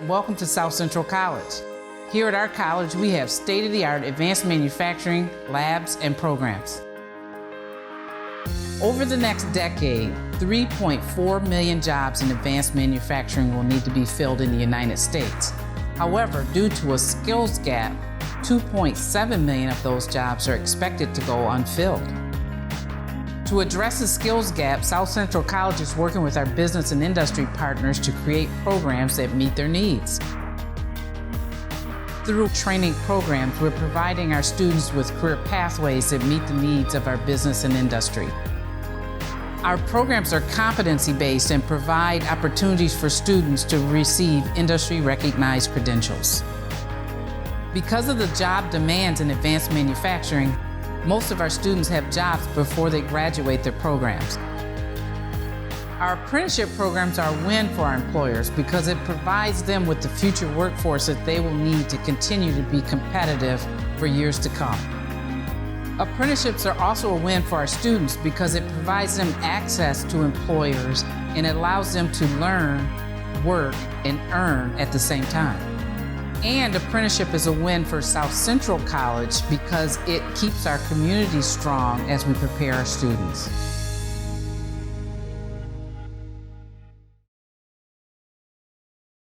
Welcome to South Central College. Here at our college, we have state-of-the-art advanced manufacturing, labs, and programs. Over the next decade, 3.4 million jobs in advanced manufacturing will need to be filled in the United States. However, due to a skills gap, 2.7 million of those jobs are expected to go unfilled. To address the skills gap, South Central College is working with our business and industry partners to create programs that meet their needs. Through training programs, we're providing our students with career pathways that meet the needs of our business and industry. Our programs are competency-based and provide opportunities for students to receive industry-recognized credentials. Because of the job demands in advanced manufacturing, most of our students have jobs before they graduate their programs. Our apprenticeship programs are a win for our employers because it provides them with the future workforce that they will need to continue to be competitive for years to come. Apprenticeships are also a win for our students because it provides them access to employers and allows them to learn, work, and earn at the same time. And apprenticeship is a win for South Central College because it keeps our community strong as we prepare our students.